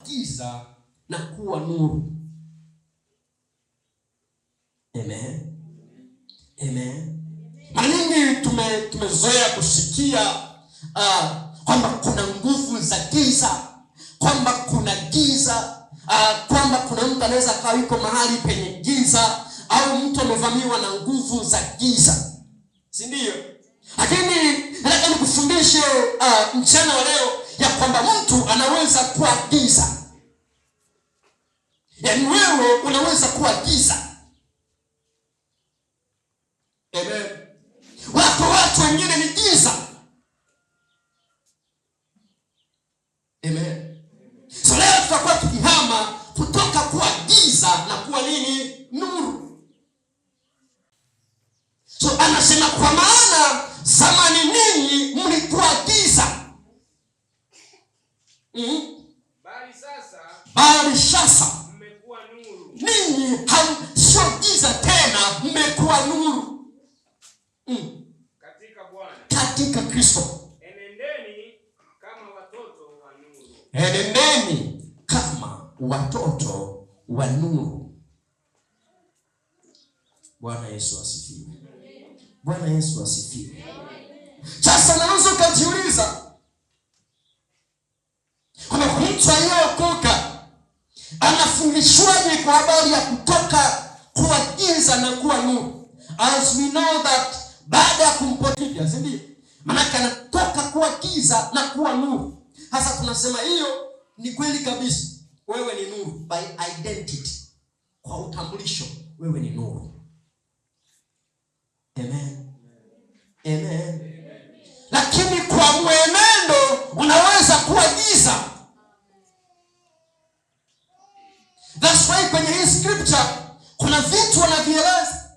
giza na kuwa nuru. Amen. Amen. Mara nyingi tumezoea kusikia kwamba kuna nguvu za giza, kwamba kuna giza, kwamba kuna mtu anaweza akawa yuko mahali penye giza, au mtu amevamiwa na nguvu za giza, si ndio? Lakini nataka nikufundishe mchana wa leo ya kwamba mtu anaweza kuwa giza. Yaani wewe unaweza kuwa giza. Amen. Watu wengine ni giza. Amen. So leo tutakuwa tukihama kutoka kuwa giza na kuwa nini? Nuru. So anasema kwa maana zamani ninyi mlikuwa giza. Bali sasa mmekuwa nuru. Ninyi sio giza tena, mmekuwa nuru. Katika Kristo. Enendeni kama watoto wa nuru. Enendeni kama watoto wa nuru. Bwana Yesu asifiwe. Bwana Yesu asifiwe. Sasa naweza kujiuliza, kama mtu aliyeokoka anafundishwaje kwa habari ya kutoka kuwa giza na kuwa nuru? As we know that baada ya kumpotea, si ndio? Maana anatoka kuwa giza na kuwa nuru. Sasa tunasema hiyo ni kweli kabisa. Wewe ni nuru by identity. Kwa utambulisho wewe ni nuru. Amen. Amen. Lakini kwa mwenendo unaweza kuwa giza. That's why kwenye hii scripture kuna vitu wanavieleza.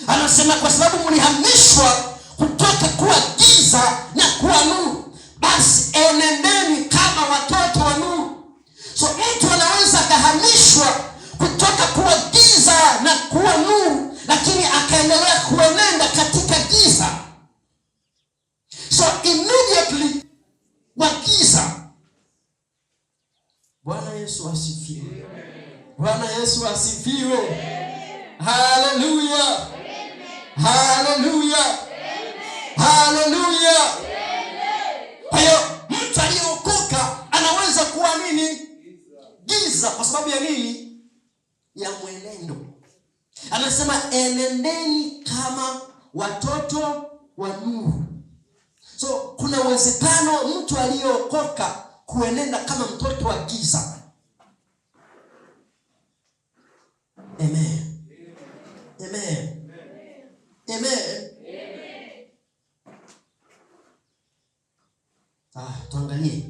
Anasema kwa sababu mlihamishwa kutoka kuwa giza na kuwa nuru, basi enendeni kama watoto wa nuru. So mtu anaweza akahamishwa kutoka kuwa giza na kuwa nuru, lakini akaendelea kuenenda katika giza. So immediately wa giza. Bwana Yesu asifiwe. Bwana Yesu asifiwe. Hallelujah. Hallelujah. Hallelujah. Kwa hiyo mtu aliyeokoka anaweza kuwa nini? Giza. Kwa sababu ya nini? Ya mwenendo. Anasema enendeni kama watoto wa nuru. So kuna uwezekano mtu aliyeokoka kuenenda kama mtoto wa giza. Amen. Amen. Amen. Tuangalie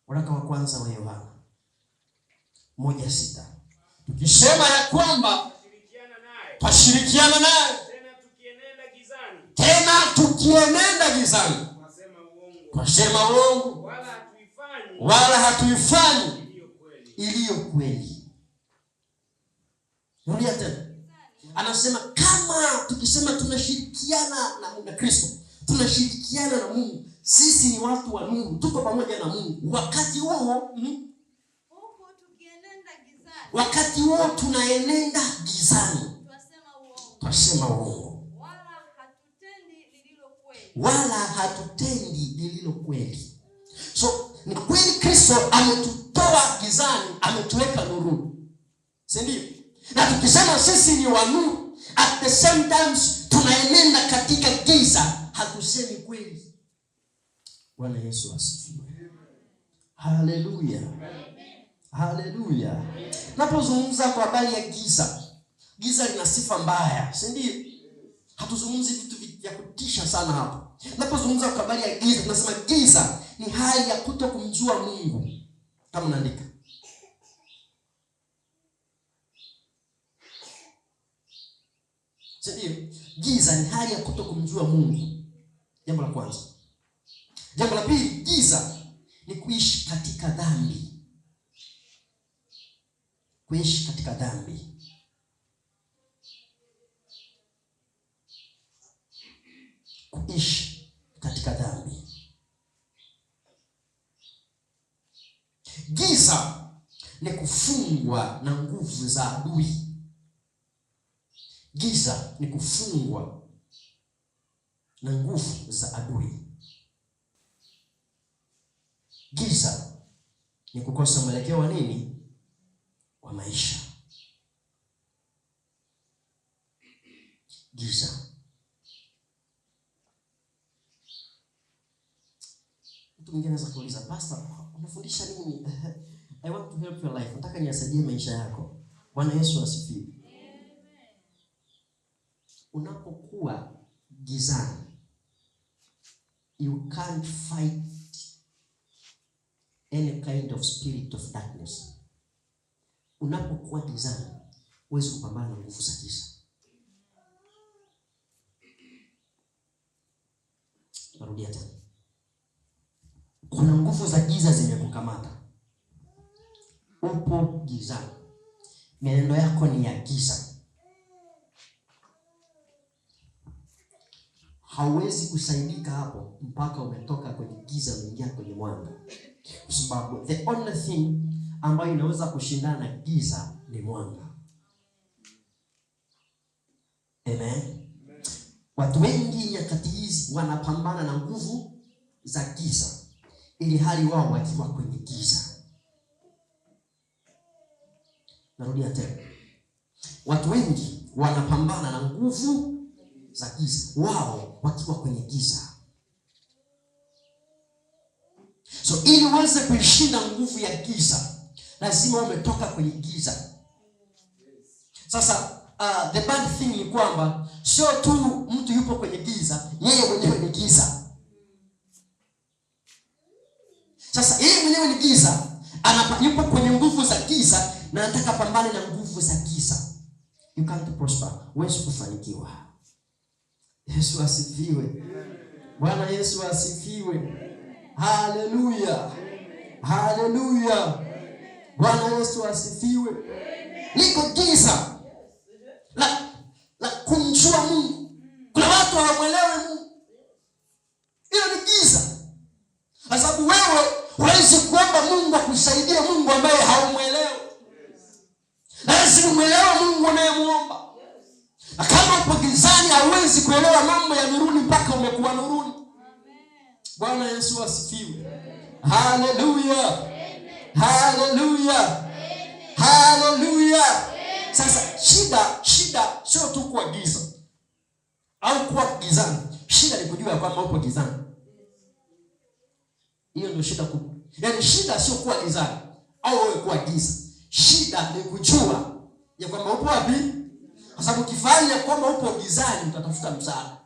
waraka wa kwanza wa Yohana 1:6. Tukisema ya kwamba twashirikiana naye tena tukienenda gizani twasema uongo wala hatuifanyi iliyo kweli. Rudia tena. Anasema kama tukisema tunashirikiana na Kristo, tunashirikiana na Mungu, sisi ni watu wa nuru, tuko pamoja na Mungu. Wakati huo wakati huo tunaenenda gizani, twasema uongo wala hatutendi lililo kweli. So ni kweli Kristo ametutoa gizani, ametuweka nuru, si ndio? Na tukisema sisi ni wa nuru, at the same time tunaenenda katika giza, hatusemi kweli. Bwana Yesu asifiwe. Haleluya. Haleluya. Napozungumza kwa habari ya giza, giza lina sifa mbaya, si ndio? Hatuzungumzi vitu vya kutisha sana hapa. Napozungumza kwa habari ya giza, tunasema giza ni hali ya kutokumjua Mungu. Kama unaandika, sio? Giza ni hali ya kutokumjua Mungu. Jambo la kwanza. Jambo la pili, giza ni kuishi katika dhambi. Kuishi katika dhambi. Kuishi katika dhambi. giza ni kufungwa na nguvu za adui. Giza ni kufungwa na nguvu za adui. Giza ni kukosa mwelekeo wa nini? Wa maisha. Giza. Mtu mwingine anaweza kuuliza, pastor, unafundisha nini? I want to help your life. Nataka nisaidie maisha yako. Bwana Yesu asifiwe. Unapokuwa gizani, you can't fight any kind of spirit of darkness. Unapokuwa gizani, huwezi kupambana na nguvu za giza. Narudia tena. Kuna nguvu za giza zimekukamata. Upo gizani. Mienendo yako ni ya giza. Hauwezi kusaidika hapo mpaka umetoka kwenye giza uingia kwenye mwanga. Kwa sababu the only thing ambayo inaweza kushindana na giza ni mwanga. Amen. Watu wengi nyakati hizi wanapambana na nguvu za giza ili hali wao wakiwa kwenye giza. Narudia tena. Watu wengi wanapambana na nguvu za giza wao wakiwa kwenye giza. So ili uweze kuishinda nguvu ya giza, lazima umetoka kwenye giza. Sasa the bad thing ni kwamba sio tu mtu yupo kwenye giza, yeye mwenyewe ni giza. Sasa yeye mwenyewe ni giza, yupo kwenye nguvu za giza na anataka pambane na nguvu za giza. You can't prosper. Huwezi kufanikiwa. Yesu asifiwe. Bwana Yesu asifiwe. Haleluya. Haleluya. Bwana Yesu asifiwe. Liko giza la kumjua Mungu. Kuna watu hawamuelewi Mungu. Hilo ni giza. Kwa sababu wewe huwezi kuomba Mungu akusaidie Mungu ambaye haumuelewi. Lazima umuelewe Mungu unayemuomba. Na kama upo gizani hauwezi kuelewa mambo ya nuruni mpaka umekuwa nuruni. Bwana Yesu asifiwe. Haleluya. Haleluya. Haleluya. Sasa shida sio tu kuwa giza au kuwa gizani. Shida ni kujua kwamba upo gizani. Hiyo ndio shida kubwa. Yaani shida sio kuwa gizani au wewe kuwa giza. Shida ni kujua ya kwamba upo wapi. Kwa sababu ukifanya kwamba upo gizani utatafuta msaada.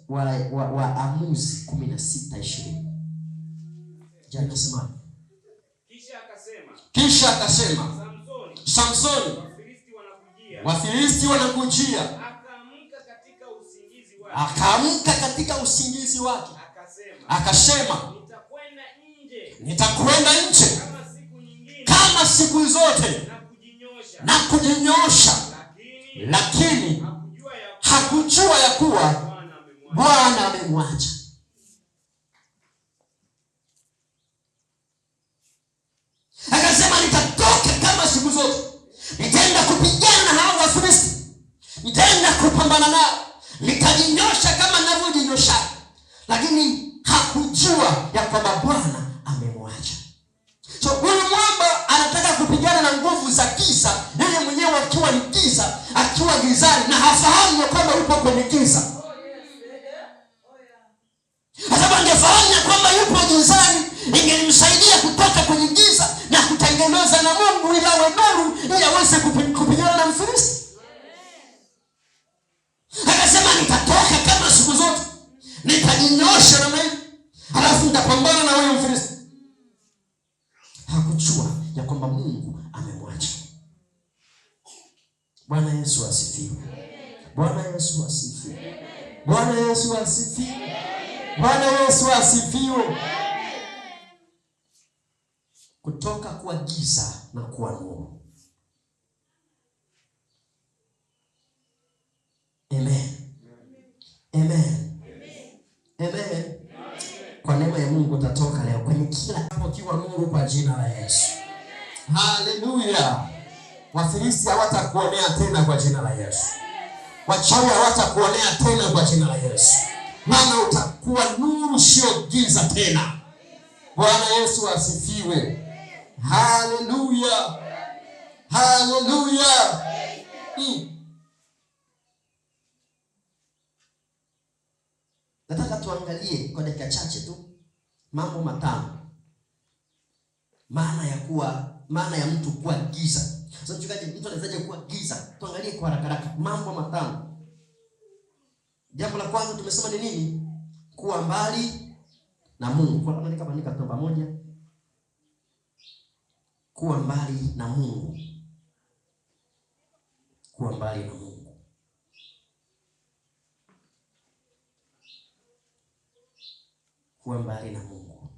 Waamuzi 16:20. Jana nasema. Kisha akasema. Samsoni. Wafilisti wanakujia. Akaamka katika usingizi wake. Akasema. Nitakwenda nje. Kama siku zote. Na kujinyosha. Lakini hakujua ya kuwa Bwana amemwacha. Akasema nitatoka kama siku zote. Nitaenda kupigana na hao Wafilisti. Nitaenda kupambana nao. Nitajinyosha kama ninavyojinyosha. Lakini hakujua ya kwamba Bwana amemwacha. So huyu mwamba anataka kupigana na nguvu za giza, yeye mwenyewe akiwa ni giza, akiwa gizani na hafahamu ya kwamba yupo kwenye giza. Sababu angefahamu ya kwamba yupo gizani, ingelimsaidia kutoka kwenye giza na kutengeneza na Mungu ili awe nuru ili aweze kupigana na Mfilisti. Akasema nitatoka kama siku zote, nitajinyosha na mimi, halafu nitapambana na huyo Mfilisti. Hakujua ya kwamba Mungu amemwacha. Bwana Yesu asifiwe. Bwana Yesu asifiwe. Bwana Yesu asifiwe. Bwana Yesu asifiwe. Kutoka kwa giza na kuwa nuru. Amen. Amen. Amen. Kwa neema ya Mungu utatoka leo kwenye kila hapo kiwa nuru kwa jina la Yesu. Haleluya. Wafilisti hawatakuonea tena kwa jina la Yesu. Wachawi hawatakuonea tena kwa jina la Yesu. Maana utakuwa nuru, sio giza tena. Bwana Yesu asifiwe. Haleluya. Haleluya. Nataka tuangalie kwa dakika chache tu mambo matano. Maana ya mtu kuwa giza. Sasa mchungaji, mtu anawezaje kuwa giza? Tuangalie kwa haraka mambo matano. Jambo la kwanza tumesema ni nini? Kuwa mbali na Mungu. Kwa nini andika namba moja? Kuwa mbali na Mungu. Kuwa mbali na Mungu. Kuwa mbali na Mungu.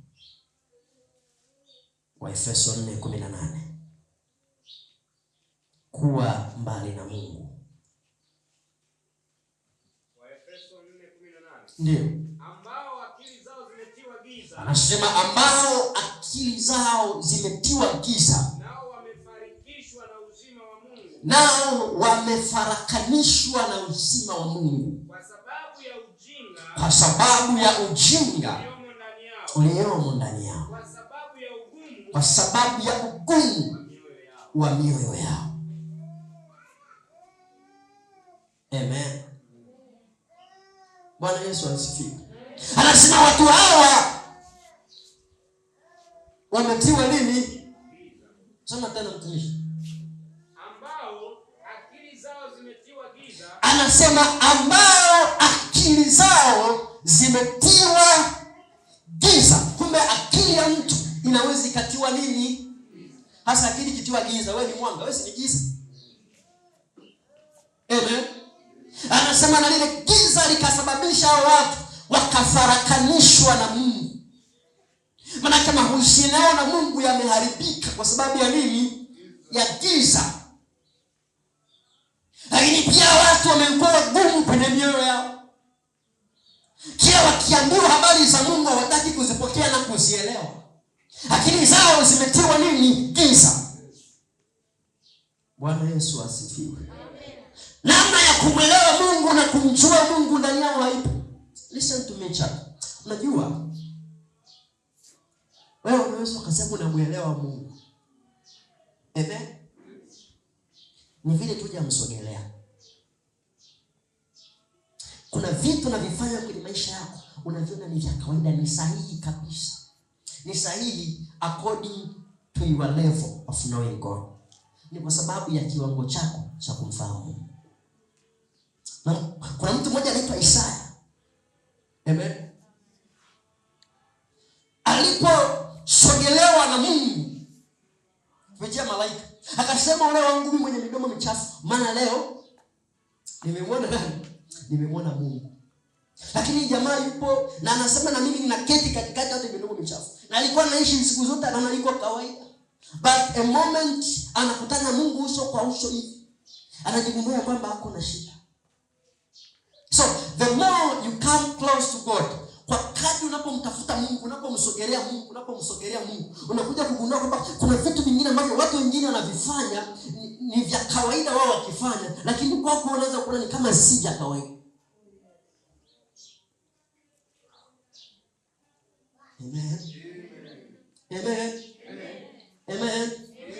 Waefeso 4:18. Kuwa mbali na Mungu. Waefeso 4:18. Ndio. Ambao akili zao zimetiwa giza. Anasema ambao akili zao zimetiwa giza. Nao wamefarikishwa na uzima wa Mungu. Nao wamefarakanishwa na uzima wa Mungu. Kwa sababu ya ujinga. Kwa sababu ya ujinga uliomo ndani yao. Kwa sababu ya ugumu wa mioyo yao. Amen. Bwana Yesu asifiwe. Anasema watu hawa wametiwa nini? Sema tena mtumishi. Ambao akili zao zimetiwa giza. Anasema ambao akili zao zimetiwa giza. Kumbe akili ya mtu inaweza ikatiwa nini? Hasa akili kitiwa giza, wewe ni mwanga, wewe si giza. Amen. Anasema na lile giza likasababisha watu wakafarakanishwa na Mungu. Maana kama mahusiano na Mungu yameharibika kwa sababu ya nini? Ya giza. Lakini pia watu wamekuwa wagumu kwenye mioyo yao. Kila wakiambiwa habari za Mungu hawataki kuzipokea na kuzielewa. Akili zao zimetiwa nini? Giza. Bwana Yesu asifiwe. Namna ya kumwelewa Mungu na kumjua Mungu ndani yao haipo. Listen to me church. Unajua wewe unaweza kusema unamuelewa Mungu. Amen. Ni vile tu hujamsogelea. Kuna vitu unavifanya kwenye maisha yako unaviona ni vya kawaida, ni sahihi kabisa. Ni sahihi according to your level of knowing God. Ni kwa sababu ya kiwango chako cha kumfahamu Mungu. Na kuna mtu mmoja anaitwa Isaya. Amen. Aliposogelewa na Mungu kupitia malaika, akasema ole wangu mimi mwenye midomo michafu, maana leo nimemwona nani? Nimemwona Mungu. Lakini jamaa yupo na anasema na mimi ninaketi katikati ya midomo michafu. Na alikuwa anaishi siku zote anaona liko kawaida. But a moment anakutana Mungu uso kwa uso hivi, anajigundua kwamba hako na shida. So the more you come close to God, kwa kadri unapomtafuta Mungu, unapomsogelea Mungu, unakuja kugundua kwamba kuna vitu vingine ambavyo watu wengine wanavifanya ni vya kawaida wao wakifanya, lakini kwako unaweza kuona ni kama si vya kawaida. Amen. Amen. Amen.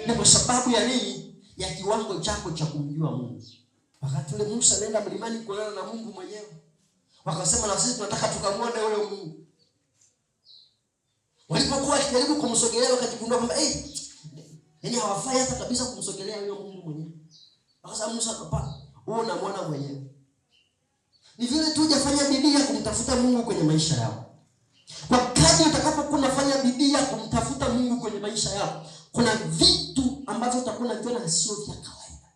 Ni kwa sababu ya nini? Ya kiwango chako cha kumjua Mungu. Wakati ule Musa anaenda mlimani kuonana na Mungu mwenyewe, wakasema na sisi tunataka tukamwone yule Mungu. Walipokuwa wakijaribu kumsogelea wakajigundua kwamba yaani hawafai hata kabisa kumsogelea yule Mungu mwenyewe. Wakasema Musa, hapana, wewe unamwona mwenyewe. Ni vile tu hujafanya bidii ya kumtafuta Mungu kwenye maisha yako. Kwa kadri utakapokuwa unafanya bidii ya kumtafuta Mungu kwenye maisha yako, kuna vitu ambavyo utakuwa unaviona sio vya kawaida,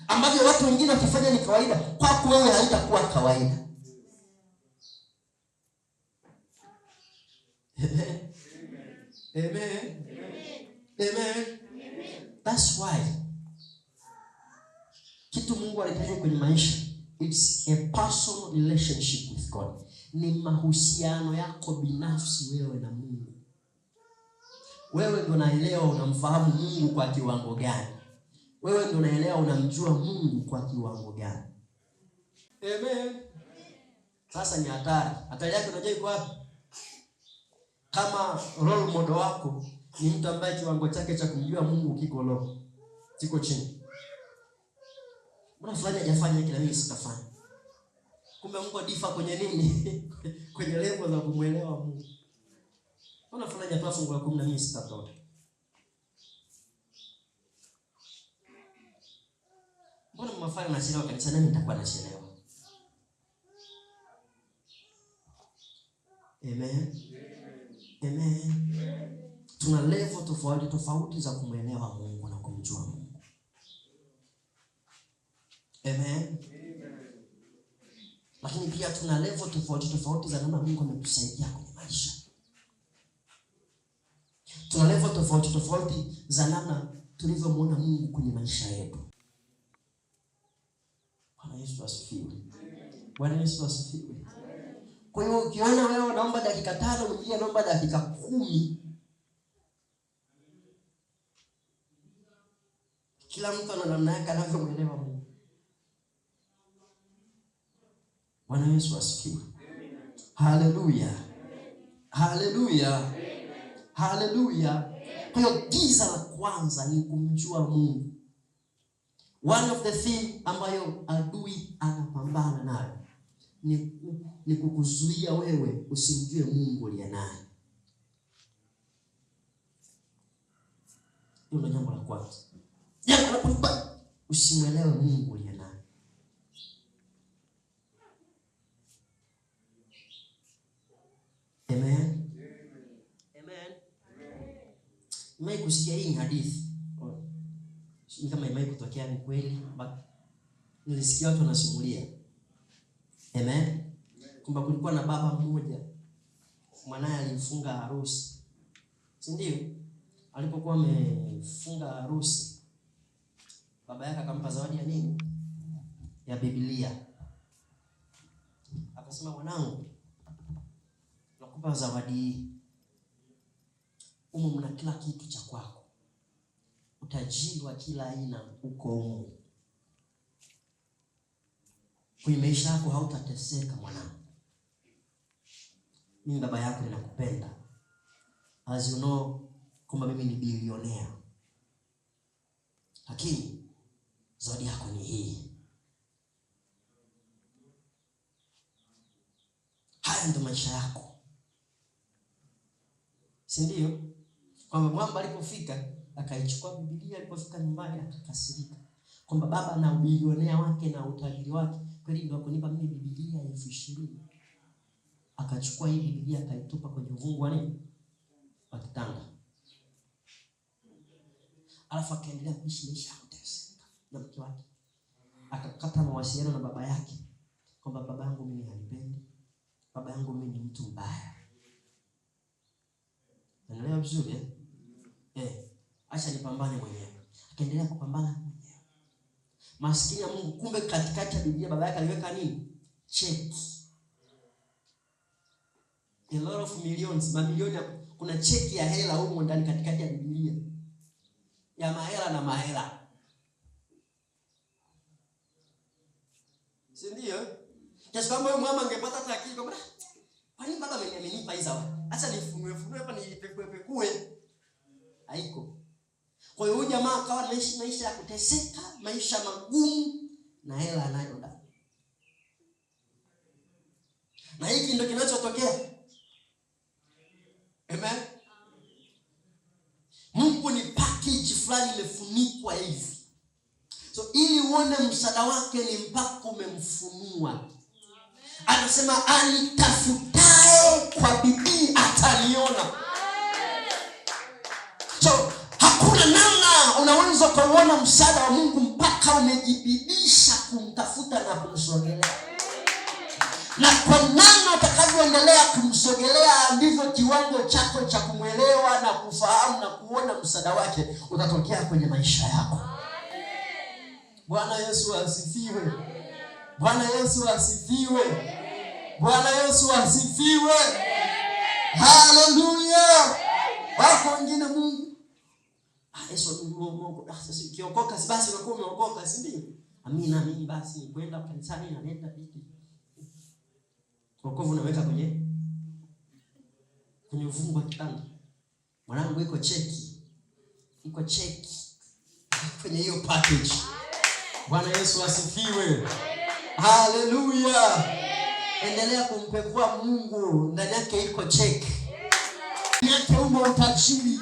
ambavyo watu wengine wakifanya ni kawaida, kwako wewe haitakuwa kawaida. Amen. Amen. Amen. That's why kitu Mungu anataka kwenye maisha, it's a personal relationship with God. ni mahusiano yako binafsi wewe na Mungu. Wewe ndio unaelewa unamfahamu Mungu kwa kiwango gani. Wewe ndio unaelewa unamjua Mungu kwa kiwango gani. Amen. Sasa ni hatari. Hatari yake unajua iko wapi? Kama role model wako ni mtu ambaye kiwango chake cha kumjua Mungu kiko low, kiko chini. Mbona fulani hajafanya kile mimi sitafanya? Kumbe Mungu adifa kwenye nini? Kwenye level za kumuelewa Mungu. Mbona fulani hajatoa fungu la 10 na mimi sitatoa? Mbona mmafanya unachelewa kanisa nami nitakuwa nachelewa? Amen. Amen. Tuna level tofauti za kumuelewa Mungu na kumjua Mungu. Amen. Lakini pia tuna level tofauti za namna Mungu ametusaidia kwenye maisha. Tuna level tofauti za namna tulivyomuona Mungu kwenye maisha yetu. Bwana Yesu asifiwe. Bwana Yesu asifiwe. Kwa hiyo ukiona wewe unaomba dakika 5, mwingine anaomba dakika 10, kila mtu ana namna yake anavyomuelewa Mungu. Bwana Yesu asifiwe. Haleluya. Haleluya. Haleluya. Kwa hiyo giza la kwanza ni kumjua Mungu. One of the thing ambayo adui anapambana nayo ni kukuzuia wewe usimjue Mungu uliye naye. Hiyo ndio jambo la kwanza. Jambo la pili, usimwelewe Mungu uliye naye. Amen. Amen. Mimi kusikia hii hadithi. Sio kama imai kutokea ni kweli, but nilisikia watu wanasimulia. Amen. Kumbe kulikuwa na baba mmoja, mwanae alifunga harusi. Si ndio? Alipokuwa amefunga harusi, baba yake akampa zawadi ya nini? Ya Biblia. Akasema, mwanangu, nakupa zawadi hii. Humo mna kila kitu cha kwako. Utajiri wa kila aina uko humo. Kwenye maisha yako hautateseka mwanangu. Mimi baba yako ninakupenda. As you know, kwamba mimi ni bilionea. Lakini zawadi yako ni hii. Haya ndio maisha yako. Si ndio? Kwamba mwamba alipofika akaichukua Biblia, alipofika nyumbani akakasirika kwamba baba na bilionea wake na utajiri wake kweli ndio akonipa mimi Biblia 20,000. Akachukua hii Biblia akaitupa kwenye uvungu wa nini? Wa kitanda. Alafu akaendelea kuishi maisha ya kuteseka na mke wake. Akakata mawasiliano na baba yake kwamba baba yangu mimi hanipendi. Baba yangu mimi ni mtu mbaya. Unaelewa vizuri acha nipambane mwenyewe. Akaendelea kupambana mwenyewe. Maskini ya Mungu, kumbe katikati ya Biblia baba yake aliweka nini? Cheki. A lot of millions, mamilioni, kuna cheki ya hela huko ndani katikati ya Biblia. Ya mahela na mahela. Si ndio? Kiasi kwamba huyo mama angepata hata akili kwamba kwa nini baba amenipa hizo zawadi? Acha nifunue hapa nilipekue. Haiko. Kwa hiyo huyu jamaa akawa anaishi maisha ya kuteseka, maisha magumu na hela anayo ndani. Na hiki ndio kinachotokea. Amen. Mungu ni package fulani imefunikwa hivi. So ili uone msaada wake ni mpaka umemfunua. Anasema anitafutae kwa bidii ataniona. So hakuna namna unaweza kuona msaada wa Mungu mpaka umejibidisha kumtafuta na kumsogelea. Na kwa namna utakavyoendelea kumsogelea ndivyo kiwango chako cha kumwelewa na kufahamu na kuona msaada wake utatokea kwenye maisha yako. Bwana Yesu asifiwe. Bwana Yesu asifiwe. Bwana Yesu asifiwe. Haleluya. Wako wengine Mungu Yesu Mungu sasa ukiokoka si basi unakuwa umeokoka, si ndio? Amina, mimi basi kwenda kanisani na nenda vipi? Wokovu unaweka kwenye uvungu wa kitanda. Mwanangu iko cheki kwenye hiyo package. Bwana Yesu asifiwe. Haleluya. Endelea kumpekua Mungu, ndani yake iko cheki. Ndani yake umo utajiri.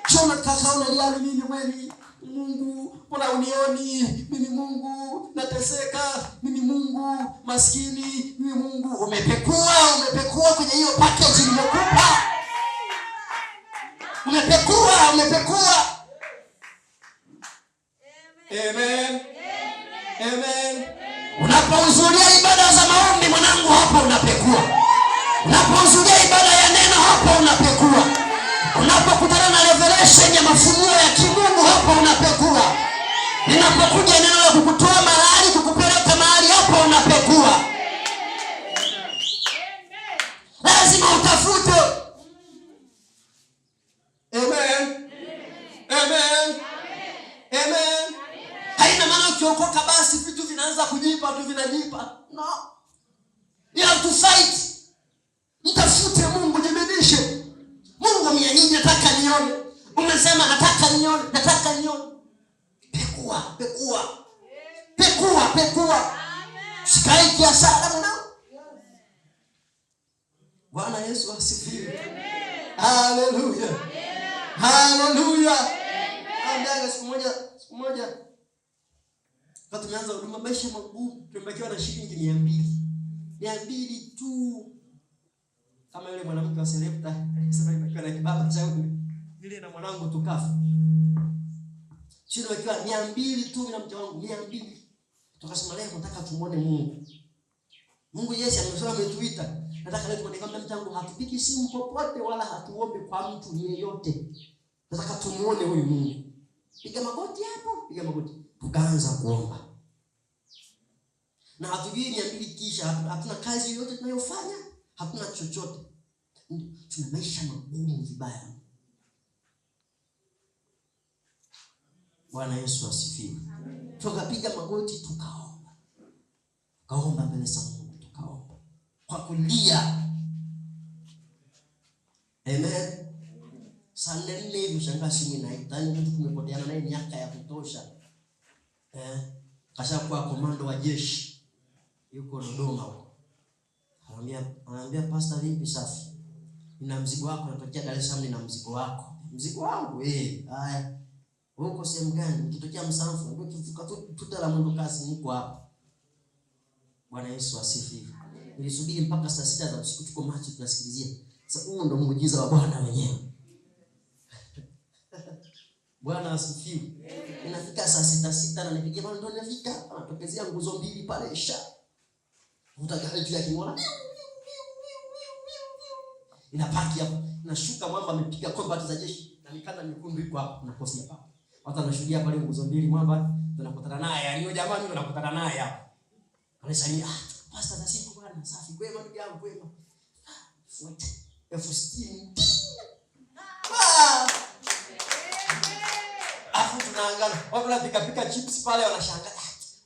Chona kaka unalia mimi kweli. Mungu, mbona unioni? Mimi Mungu nateseka. Mimi Mungu maskini. Mimi Mungu umepekua kwenye hiyo package nimekupa. Umepekua. Amen. Amen. Unapohudhuria ibada za maombi mwanangu, hapo unapekua. Unapohudhuria ibada ya neno, hapo unapekua. Unapokutana na revelation ya mafunuo ya kimungu, hapo unapekua. Ninapokuja neno la kukutoa mahali kukupeleka mahali, hapo unapekua. Lazima utafute. Amen. Amen. Amen. Haina maana ukiokoka basi vitu vinaanza kujipa tu vinajipa. No. You have to fight. Mtafute Mungu, jibidishe. Mungu mimi nataka nione. Umesema nataka nione. Pekua. Sikai kiasara mwanangu. Bwana Yesu asifiwe. Haleluya. Haleluya. Andaga siku moja wakati tumeanza huduma maisha magumu, tumebakiwa na shilingi 200 tu. Kama yule mwanamke wa Selepta alisema nimebakiwa na kibaba changu yule na mwanangu tukafa. Shida wakiwa 200 tu na mke wangu 200. Tukasema leo nataka tumuone Mungu. Mungu Yesu amesema ametuita. Nataka leo tuone kama mke wangu hatupiki simu popote wala hatuombe kwa mtu yeyote. Nataka tumuone huyu Mungu. Piga magoti hapo. Tukaanza kuomba. Na hatujui 200 kisha hatuna kazi yoyote tunayofanya, hatuna chochote. Tuna maisha magumu vibaya. Bwana Yesu asifiwe. Tukapiga magoti tukaomba. Tukaomba mbele za Mungu, tukaomba kwa kulia. Amen. Sunday hivi shanga simu inaitani mtu tumepoteana naye miaka ya kutosha. Kashakuwa komando wa jeshi. Yuko Dodoma huko. Anambia pastor vipi safi? Nina mzigo wako natokea Dar es Salaam, nina mzigo wako. Mzigo wangu haya. Uko sehemu gani? Nikitokea Msamfu, ndio kivuka tuta la mwendo kasi niko hapa. Bwana Yesu asifiwe. Nilisubiri mpaka saa 6 za usiku tuko macho tunasikilizia. Sasa huo ndio muujiza wa Bwana mwenyewe. Bwana asifiwe. Inafika saa 6 na nipigia bwana, ndio nafika. Anatokezea nguzo mbili pale isha. Utagari juu ya kimona. Inapaki hapo. Nashuka mwamba amepiga combat za jeshi na mikanda mekundu iko hapo na kosi hapa. Watu wanashuhudia pale nguzo mbili mwamba tunakutana naye. Yaani jamaa mimi tunakutana naye hapo. Anasalia, pastor za siku bwana, safi kwema ndugu yangu kwema. Fuate. F16. Afu tunaangana. Watu wanapika chips pale wanashangaa.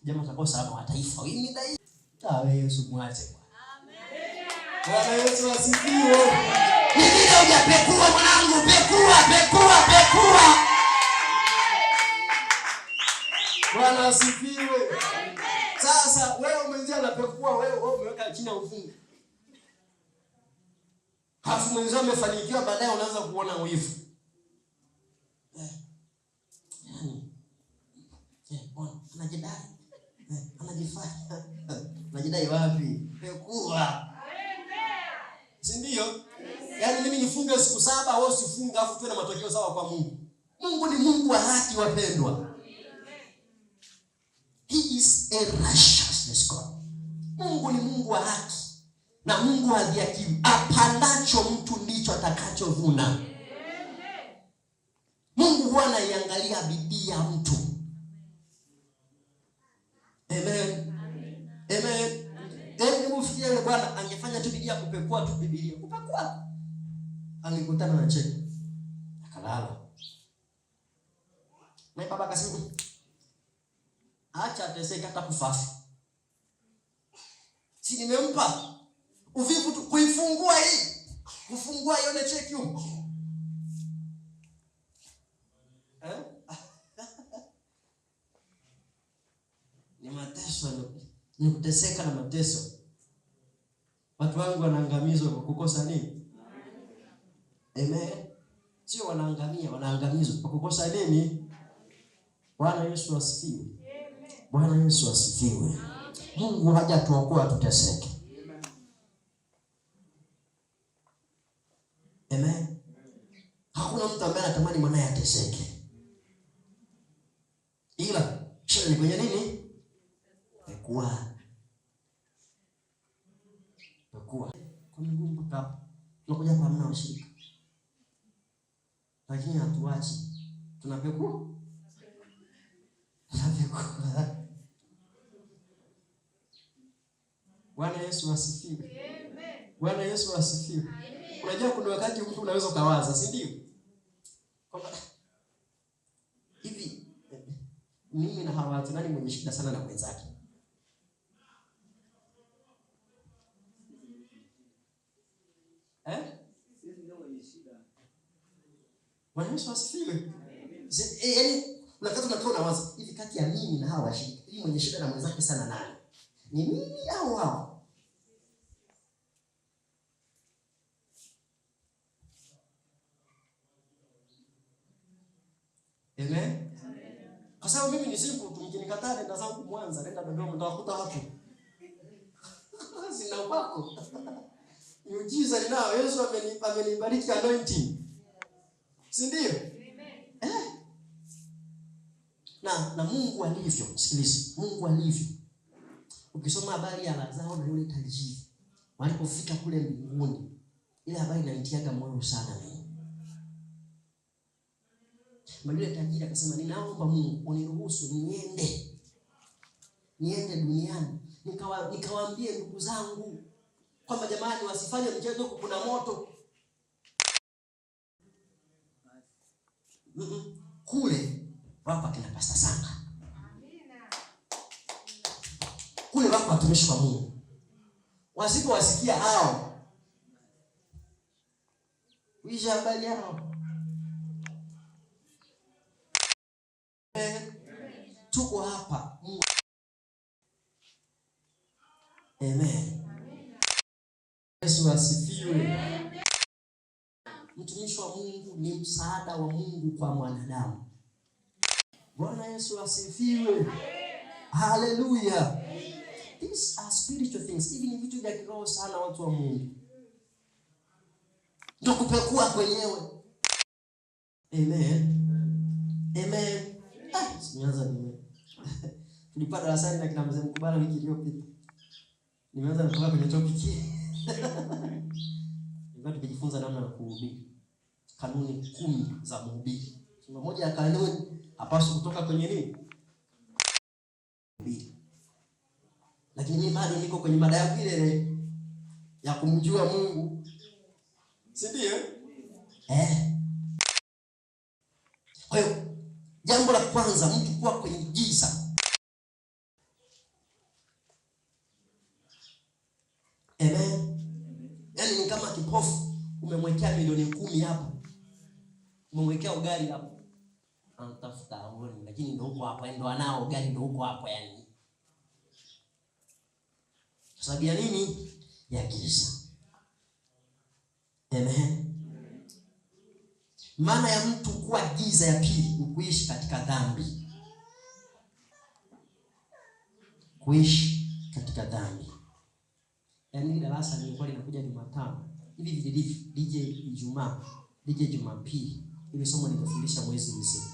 Jamaa atakuwa salama wa taifa. Hii mida hii. Tawe Yesu mwache bwana. Amen. Bwana Yesu asifiwe. Nini hujapekua mwanangu? Pekua. Bwana asifiwe. Amen. Sasa wewe umeingia na pekua, wewe umeweka chini ya ufungu. Hafu mwenzao amefanikiwa, baadaye unaanza kuona wivu. Bwana anajidai. Anajifanya. Anajidai wapi? Pekua. Si ndio? Yaani mimi nifunge siku 7 wewe usifunge afu tuwe na matokeo sawa kwa Mungu. Mungu ni Mungu wa haki wapendwa. He is a righteous God. Mungu ni Mungu wa haki. Na Mungu hadhihakiwi. Apandacho mtu ndicho atakachovuna. Mungu huwa anaiangalia bidii ya mtu. Amen. Amen. Hebu fikiria Bwana tu Biblia, kupekua tu Biblia, kupekua. Angekutana na cheki, akalala. Na baba akasema, acha ateseke hata kufafu. Si nimempa uvivu tu kuifungua hii. Kufungua ione cheki huko. Ni mateso, ni kuteseka na mateso. Watu wangu wanaangamizwa kwa kukosa nini? Amen. Sio wanaangamia, wanaangamizwa kwa kukosa nini? Bwana Yesu asifiwe. Bwana Yesu asifiwe. Mungu hajatuokoa tuteseke. Amen. Hakuna mtu ambaye anatamani mwanae ateseke. Ila shida ni kwenye nini? Pekua. Kwa Mungu mpaka tunakuja hapa mna washirika. Lakini hatuachi. Tunapekua. Bwana Yesu asifiwe. Amen. Bwana Yesu asifiwe. Amen. Unajua kuna wakati mtu unaweza kawaza, si ndio? Kwamba hivi mimi na hawa watu nani mwenye shida sana na mwenzake? Sisi ndio wenye shida. Bwana Yesu asifiwe. Yaani unakata unakaa unawaza, hivi kati ya mimi na hawa washirika, hivi mwenye shida na mwenzake sana nani? Ni mimi au wao? Amen. Kwa sababu mimi ni simple tu, mkinikataa nenda zangu Mwanza, nenda Dodoma, nitawakuta watu. Sina upako. Miujiza ninao, Yesu amenibariki anointing. Si ndio? Amen. Na Mungu alivyo, sikiliza, Mungu alivyo. Ukisoma habari ya Lazaro na yule tajiri, walipofika kule mbinguni, ile habari inanitiaga moyo sana mimi. Yule tajiri akasema, ninaomba Mungu uniruhusu niende duniani nikawaambie ndugu zangu kwamba jamani wasifanye mchezo huko, kuna moto. Kule wako akina Pastor Sanga. Amina. Kule wako watumishi wa Mungu. Wasipowasikia hao, wisha habari yao. Tuko hapa. Amen. Yesu asifiwe. Mtumishi wa Mungu ni msaada wa Mungu kwa mwanadamu. Bwana Yesu asifiwe. Hallelujah. These are spiritual things. Hivi ni vitu vya kiroho sana, watu wa Mungu. Ndio kupekua kwenyewe. Amen. Amen. Nianza nime. Tulipata darasani na kina mzee Mkubala wiki iliyopita. Nimeanza kutoka kwenye topic hii. Ndio tukijifunza namna ya kuhubiri. Kanuni 10 za mhubiri. Kuna moja ya kanuni hapaswi kutoka kwenye nini? Mhubiri. Lakini mimi bado niko kwenye mada yangu ile ya kumjua Mungu. Si ndio? Kwa hiyo jambo la kwanza, mtu kuwa kwenye giza. Amen. Yaani ni kama kipofu, umemwekea milioni 10 hapo. Umemwekea ugali hapo. Anatafuta aone, lakini ndio huko hapo, ndio anao ugali ndio huko hapo yani. Kwa sababu ya nini? Ya giza. Amen. Maana ya mtu kuwa giza ya pili ni kuishi katika dhambi. Kuishi katika dhambi. Yaani darasa lilikuwa linakuja Jumatano. Hivi vilivyo DJ Ijumaa, DJ Jumapili. Ile somo nilifundisha mwezi mzima.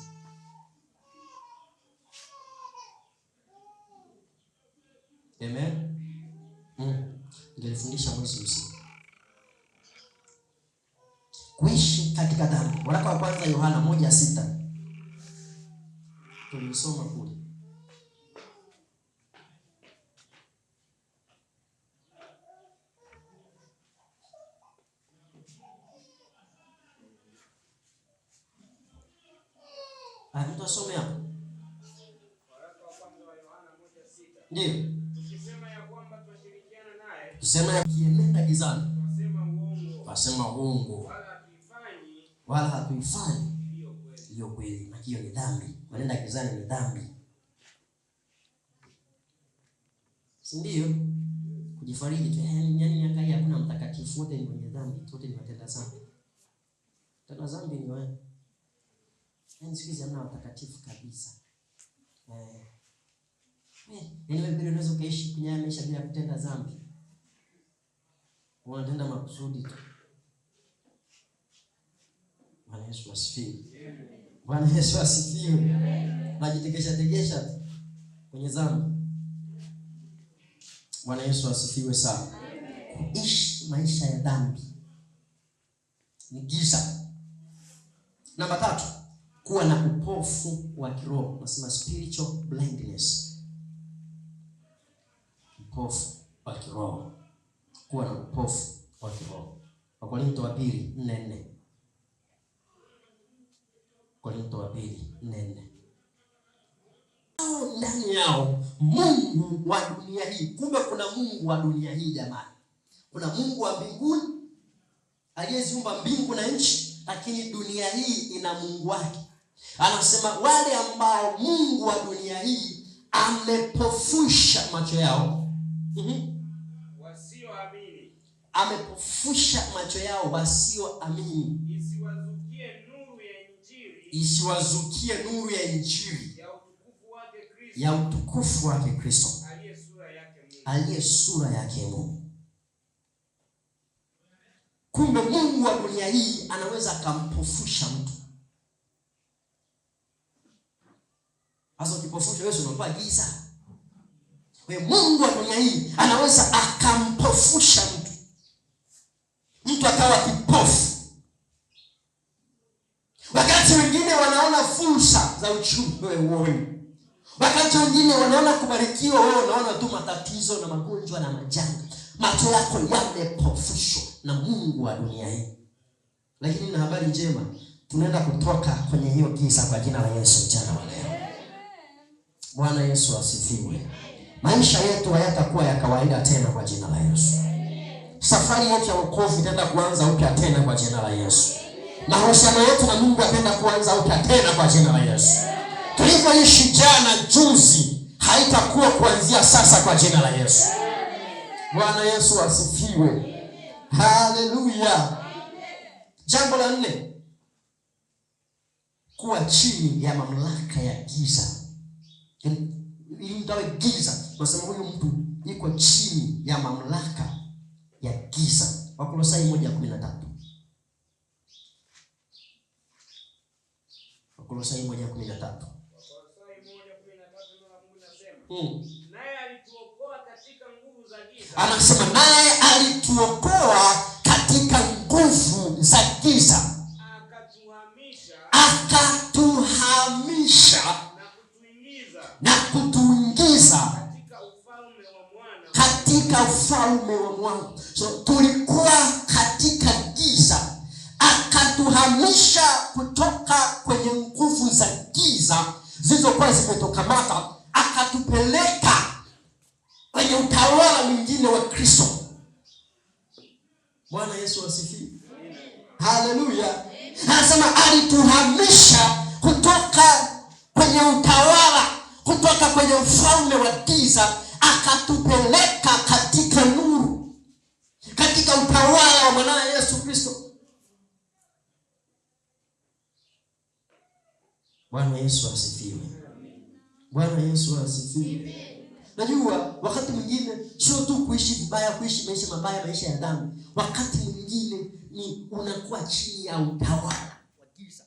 Amen. Nilifundisha mwezi mzima. Kuishi katika dhambi. Waraka wa kwanza Yohana 1:6. Tulisoma kule. Mtu asome hapo. Waraka wa kwanza wa Yohana 1:6. Ndio. Tukisema ya kwamba tunashirikiana naye, tusema yakienenda gizani, tunasema uongo. Wala hatuifanyi hiyo kweli. Na hiyo ni dhambi. Kuenenda gizani ni dhambi. Si ndio? Kujifariji tu, yaani miaka hii hakuna mtakatifu, wote ni wenye dhambi, wote ni watenda dhambi. Tena dhambi ni wewe. Yaani siku hizi hamna watakatifu kabisa. Yaani wewe unaweza kuishi kwenye maisha bila kutenda dhambi. Unatenda makusudi tu. Bwana Yesu asifiwe. Bwana Yesu asifiwe. Najitegesha kwenye dhambi. Bwana Yesu asifiwe sana. Kuishi maisha ya dhambi ni giza. Namba 3, kuwa na upofu wa kiroho. Nasema spiritual blindness. Upofu wa kiroho. Kuwa na upofu wa kiroho. Wakorintho wa 2:4. Wakorintho wa 2:4. Ndani yao Mungu wa dunia hii. Kumbe kuna Mungu wa dunia hii jamani. Kuna Mungu wa mbinguni aliyeziumba mbingu na nchi, lakini dunia hii ina Mungu wake. Anasema wale ambao Mungu wa dunia hii amepofusha macho yao, wasioamini. Amepofusha macho yao wasioamini, isiwazukie nuru ya injili ya utukufu wake Kristo, aliye sura yake Mungu. Kumbe Mungu wa dunia hii anaweza akampofusha mtu. Hasa ukipofusha wewe unakuwa giza. Wewe Mungu wa dunia hii anaweza akampofusha mtu. Mtu akawa kipofu. Wakati wengine wanaona fursa za uchumi, wewe uone. Wakati wengine wanaona kubarikiwa, wewe unaona tu matatizo na magonjwa na majanga. Macho yako yamepofushwa na Mungu wa dunia hii. Lakini na habari njema, tunaenda kutoka kwenye hiyo giza kwa jina la Yesu mchana wa leo. Bwana Yesu asifiwe. Maisha yetu hayatakuwa ya kawaida tena kwa jina la Yesu. Safari yetu ya wokovu itaenda kuanza upya tena kwa jina la Yesu. Mahusiano yetu na Mungu yataenda kuanza upya tena kwa jina la Yesu. Tulivyoishi jana juzi haitakuwa kuanzia sasa kwa jina la Yesu. Bwana Yesu asifiwe. Haleluya. Jambo la 4, kuwa chini ya mamlaka ya giza. Ili mtawe giza, kwa sababu huyu mtu yuko chini ya mamlaka ya giza. Wakolosai 1:13. Wakolosai 1:13. Naye alituokoa katika nguvu za giza. Anasema naye alituokoa katika nguvu za giza. Akatuhamisha na kutuingiza katika ufalme wa mwana. So tulikuwa katika giza, akatuhamisha kutoka kwenye nguvu za giza zilizokuwa zimetokamata, akatupeleka kwenye utawala mwingine wa Kristo. Bwana Yesu asifiwe. Haleluya. Anasema alituhamisha kutoka kwenye utawala, kutoka kwenye ufalme wa giza, akatupeleka katika nuru, katika utawala wa mwanawe Yesu Kristo. Bwana Yesu asifiwe. Bwana Yesu asifiwe. Najua wakati mwingine sio tu kuishi vibaya, kuishi maisha mabaya, maisha ya dhambi. Wakati mwingine ni unakuwa chini ya utawala wa giza.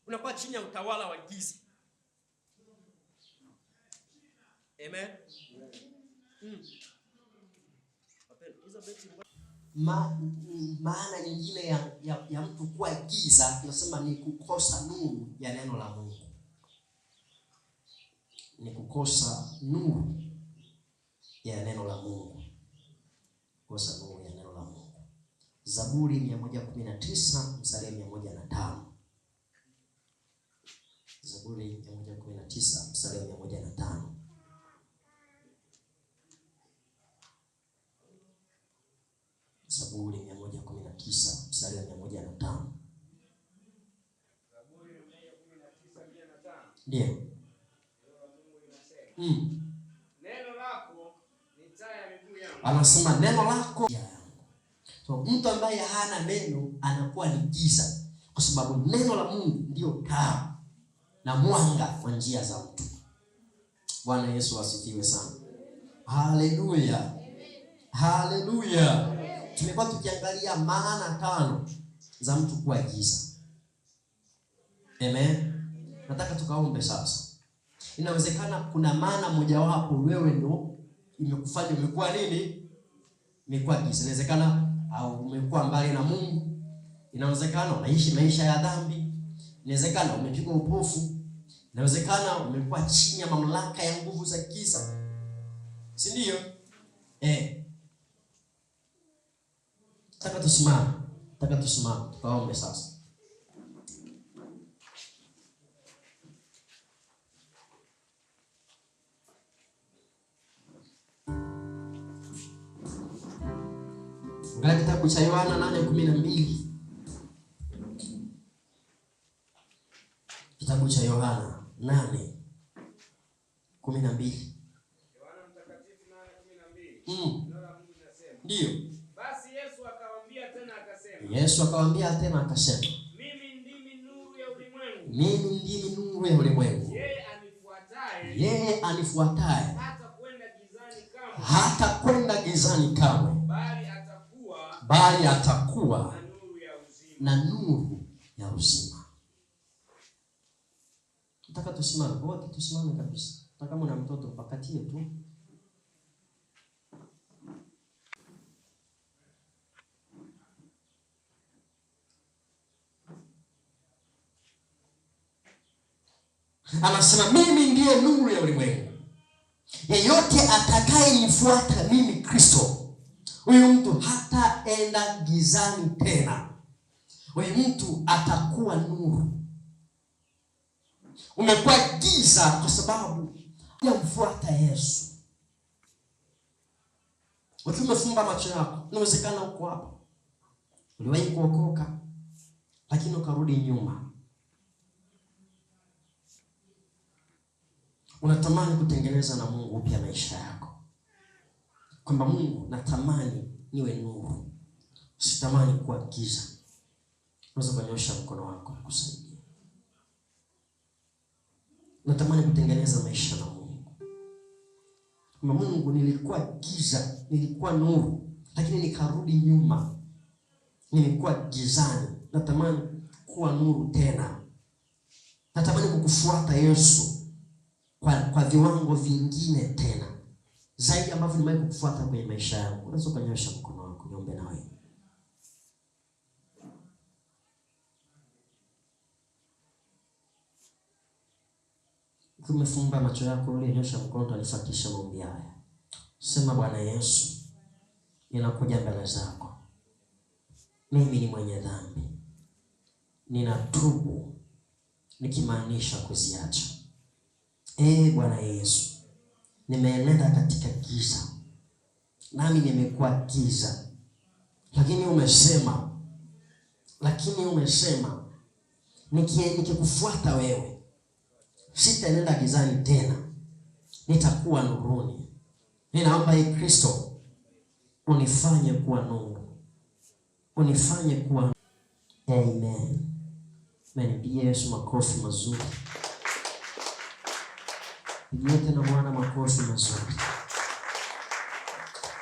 Unakuwa chini ya utawala wa giza. Amen. Maana nyingine ya mtu kuwa giza, tunasema ni kukosa nuru ya neno la Mungu. Ni kukosa nuru ya neno la Mungu. Kukosa nuru ya neno la Mungu. Zaburi 119 mstari 105. 119 mstari wa 105. Zaburi 119 mstari wa 105. Zaburi 119:105. Ndio. Neno lako ni taa ya miguu yangu. Anasema neno lako ya yangu. So mtu ambaye hana neno anakuwa ni giza, kwa sababu neno la Mungu ndio taa na mwanga wa njia za mtu. Bwana Yesu asifiwe sana. Haleluya. Haleluya. Tumekuwa tukiangalia maana 5 za mtu kuwa giza. Amen. Nataka tukaombe sasa. Inawezekana kuna maana mojawapo wewe ndio imekufanya umekuwa nini? Umekuwa giza. Inawezekana au umekuwa mbali na Mungu. Inawezekana unaishi maisha ya dhambi. Inawezekana umepigwa upofu. Inawezekana umekuwa chini ya mamlaka ya nguvu za giza. Si ndio? Nataka tusimame. Tukaombe sasa. Angalia kitabu cha Yohana 8:12. Kitabu cha Yohana 8:12. Yohana Mtakatifu 8:12. Neno la Mungu linasema. Ndio. Basi Yesu akawaambia tena akasema. Mimi ndimi nuru ya ulimwengu. Yeye anifuataye hata kwenda gizani kamwe. Bali atakuwa na nuru ya uzima. Nataka tusimame wote, tusimame kabisa. Hata kama una mtoto pakatie tu. Anasema mimi ndiye nuru ya ulimwengu. Yeyote atakayenifuata mimi Kristo, huyu mtu hataenda gizani tena. Huyu mtu atakuwa nuru. Umekuwa giza kwa sababu hujamfuata Yesu. Ukiwa umefumba macho yako, inawezekana uko hapa. Uliwahi kuokoka lakini ukarudi nyuma. Unatamani kutengeneza na Mungu upya maisha yako. Kwamba Mungu, natamani niwe nuru. Sitamani kuwa giza. Unaweza kunyosha mkono wako kukusaidia. Natamani kutengeneza maisha na Mungu. Kwamba Mungu, nilikuwa giza, nilikuwa nuru, lakini nikarudi nyuma. Nilikuwa gizani. Natamani kuwa nuru tena. Natamani kukufuata Yesu kwa viwango vingine tena zaidi ambavyo nimewahi kukufuata kwenye maisha yangu. Unaweza kunyosha mkono wako niombe nawe. Umefumba macho yako, ulionyosha mkono, utanifuatisha maombi haya. Sema, Bwana Yesu, ninakuja mbele zako. Mimi ni mwenye dhambi. Ninatubu nikimaanisha kuziacha. Bwana Yesu, nimeenenda katika giza. Nami nimekuwa giza. Lakini umesema nikikufuata wewe sitaenenda gizani tena. Nitakuwa nuruni. Ninaomba Kristo unifanye kuwa nuru. Unifanye kuwa Amen. Mpigie Yesu makofi mazuri. Pigie tena Bwana makofi mazuri.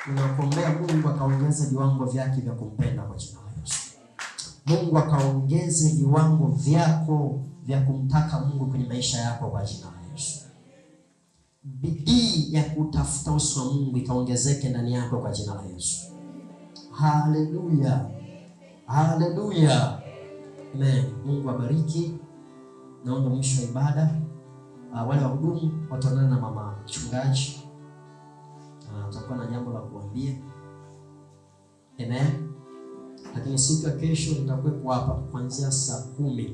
Ninakuombea Mungu akaongeze viwango vyake vya kumpenda kwa jina la Yesu. Mungu akaongeze viwango vyako vya kumtaka Mungu kwenye maisha yako kwa jina la Yesu. Bidii ya kutafuta uso wa Mungu ikaongezeke ndani yako kwa jina la Yesu. Haleluya. Haleluya. Amen. Mungu abariki. Naomba mwisho wa ibada wale wahudumu wataonana na mama mchungaji. Tutakuwa na jambo la kuambia. Amen. Lakini siku ya kesho nitakuwepo hapa kuanzia saa 10.